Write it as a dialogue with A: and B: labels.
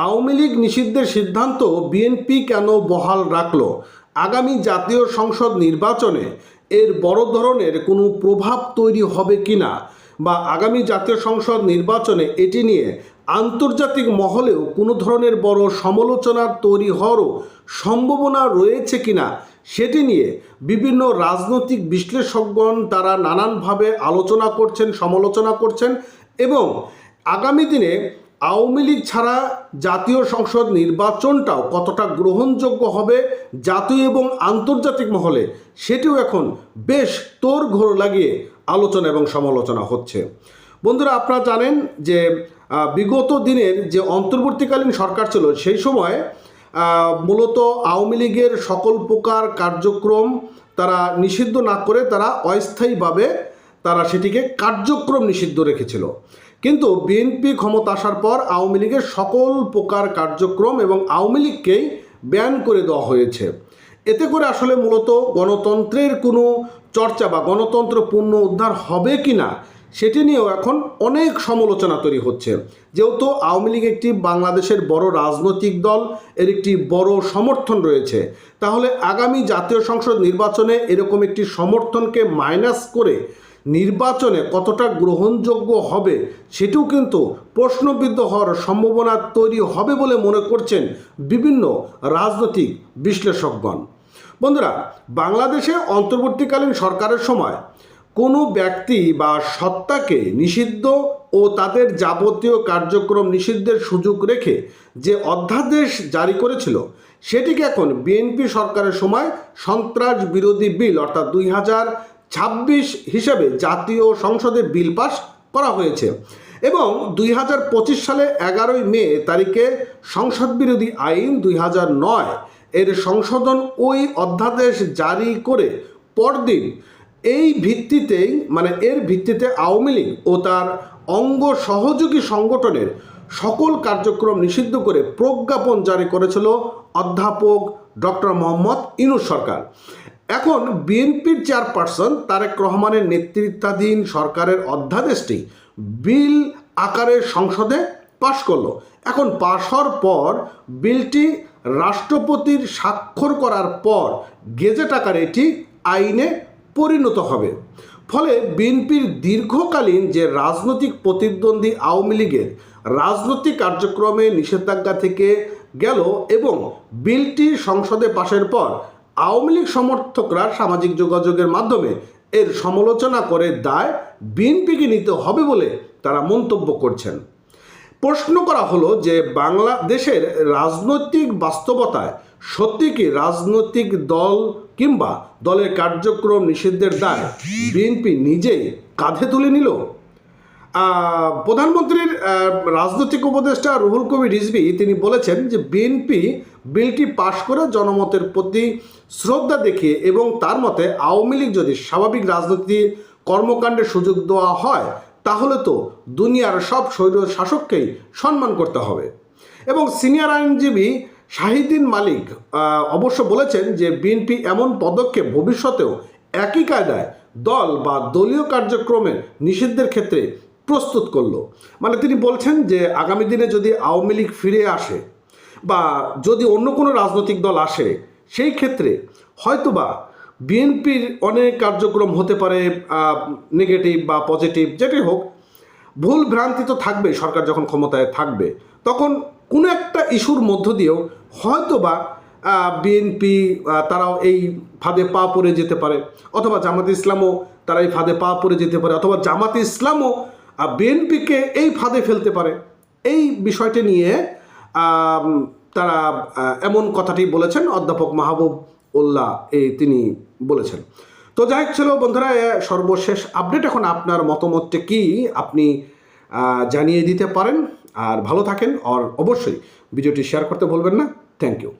A: আওয়ামী লীগ নিষিদ্ধের সিদ্ধান্ত বিএনপি কেন বহাল রাখল? আগামী জাতীয় সংসদ নির্বাচনে এর বড় ধরনের কোনো প্রভাব তৈরি হবে কিনা, বা আগামী জাতীয় সংসদ নির্বাচনে এটি নিয়ে আন্তর্জাতিক মহলেও কোনো ধরনের বড় সমালোচনার তৈরি হওয়ারও সম্ভাবনা রয়েছে কিনা, সেটি নিয়ে বিভিন্ন রাজনৈতিক বিশ্লেষকগণ তারা নানানভাবে আলোচনা করছেন, সমালোচনা করছেন। এবং আগামী দিনে আওয়ামী লীগ ছাড়া জাতীয় সংসদ নির্বাচনটাও কতটা গ্রহণযোগ্য হবে জাতীয় এবং আন্তর্জাতিক মহলে, সেটিও এখন বেশ তোড়ঘোড় লাগিয়ে আলোচনা এবং সমালোচনা হচ্ছে। বন্ধুরা, আপনারা জানেন যে বিগত দিনের যে অন্তর্বর্তীকালীন সরকার ছিল, সেই সময় মূলত আওয়ামী লীগের সকল প্রকার কার্যক্রম তারা নিষিদ্ধ না করে তারা অস্থায়ীভাবে তারা সেটিকে কার্যক্রম নিষিদ্ধ রেখেছিল। কিন্তু বিএনপি ক্ষমতা আসার পর আওয়ামী লীগের সকল প্রকার কার্যক্রম এবং আওয়ামী লীগকেই ব্যান করে দেওয়া হয়েছে। এতে করে আসলে মূলত গণতন্ত্রের কোনো চর্চা বা গণতন্ত্র পূর্ণ উদ্ধার হবে কি না, সেটি নিয়েও এখন অনেক সমালোচনা তৈরি হচ্ছে। যেহেতু আওয়ামী লীগ একটি বাংলাদেশের বড় রাজনৈতিক দল, এর একটি বড় সমর্থন রয়েছে, তাহলে আগামী জাতীয় সংসদ নির্বাচনে এরকম একটি সমর্থনকে মাইনাস করে নির্বাচনে কতটা গ্রহণযোগ্য হবে সেটিও কিন্তু প্রশ্নবিদ্ধ হওয়ার সম্ভাবনা তৈরি হবে বলে মনে করছেন বিভিন্ন রাজনৈতিক বিশ্লেষকগণ। বন্ধুরা, বাংলাদেশে অন্তর্বর্তীকালীন সরকারের সময় কোনো ব্যক্তি বা সত্তাকে নিষিদ্ধ ও তাদের যাবতীয় কার্যক্রম নিষিদ্ধের সুযোগ রেখে যে অধ্যাদেশ জারি করেছিল, সেটিকে এখন বিএনপি সরকারের সময় সন্ত্রাস বিরোধী বিল অর্থাৎ 2026 হিসাবে জাতীয় সংসদে বিল পাস করা হয়েছে। এবং 2025 সালে 11 মে তারিখে সংসদ বিরোধী আইন 2009 এর সংশোধন ওই অধ্যাদেশ জারি করে পরদিন এর ভিত্তিতে আওয়ামী লীগ ও তার অঙ্গ সহযোগী সংগঠনের সকল কার্যক্রম নিষিদ্ধ করে প্রজ্ঞাপন জারি করেছিল অধ্যাপক ডক্টর মোহাম্মদ ইউনূস সরকার। এখন বিএনপির চেয়ারপারসন তারেক রহমানের নেতৃত্বাধীন সরকারের অধ্যাদেশটি বিল আকারে সংসদে পাশ করলো। এখন পাশ হওয়ার পর বিলটি রাষ্ট্রপতির স্বাক্ষর করার পর গেজেট আকারে এটি আইনে পরিণত হবে। ফলে বিএনপির দীর্ঘকালীন যে রাজনৈতিক প্রতিদ্বন্দ্বী আওয়ামী লীগের রাজনৈতিক কার্যক্রমে নিষেধাজ্ঞা থেকে গেল, এবং বিলটি সংসদে পাশের পর আওয়ামী লীগ সমর্থকরা সামাজিক যোগাযোগের মাধ্যমে এর সমালোচনা করে দায় বিএনপিকে নিতে হবে বলে তারা মন্তব্য করছেন। প্রশ্ন করা হলো যে বাংলাদেশের রাজনৈতিক বাস্তবতায় সত্যি কি রাজনৈতিক দল কিংবা দলের কার্যক্রম নিষিদ্ধের দায় বিএনপি নিজেই কাঁধে তুলে নিল? প্রধানমন্ত্রীর রাজনৈতিক উপদেষ্টা রুহুল কবির রিজভী তিনি বলেছেন যে বিএনপি বিলটি পাশ করে জনমতের প্রতি শ্রদ্ধা দেখিয়ে এবং তার মতে আওয়ামী লীগ যদি স্বাভাবিক রাজনৈতিক কর্মকাণ্ডের সুযোগ দেওয়া হয়, তাহলে তো দুনিয়ার সব স্বৈর শাসককেই সম্মান করতে হবে। এবং সিনিয়র আইনজীবী শাহিদিন মালিক অবশ্য বলেছেন যে বিএনপি এমন পদক্ষেপ ভবিষ্যতেও একই কায়দায় দল বা দলীয় কার্যক্রমের নিষিদ্ধের ক্ষেত্রে প্রস্তুত করলো। তিনি বলছেন যে আগামী দিনে যদি আওয়ামী লীগ ফিরে আসে বা যদি অন্য কোনো রাজনৈতিক দল আসে, সেই ক্ষেত্রে হয়তোবা বিএনপির অনেক কার্যক্রম হতে পারে নেগেটিভ বা পজিটিভ, যেটাই হোক, ভুল ভ্রান্তি তো থাকবে। সরকার যখন ক্ষমতায় থাকবে তখন কোনো একটা ইস্যুর মধ্য দিয়েও হয়তোবা বিএনপি তারাও এই ফাঁদে পা পড়ে যেতে পারে, অথবা জামাতে ইসলামও তারা এই ফাঁদে পা পড়ে যেতে পারে, অথবা জামাতে ইসলামও বিএনপিকে এই ফাঁদে ফেলতে পারে। এই বিষয়টি নিয়ে তারা এমন কথাটি বলেছেন অধ্যাপক মাহবুব উল্লাহ তিনি বলেছেন। তো যাই হোক ছিল বন্ধুরা, সর্বশেষ আপডেট। এখন আপনার মতামতটা কি আপনি জানিয়ে দিতে পারেন। আর ভালো থাকেন, আর অবশ্যই ভিডিওটি শেয়ার করতে ভুলবেন না। Thank you.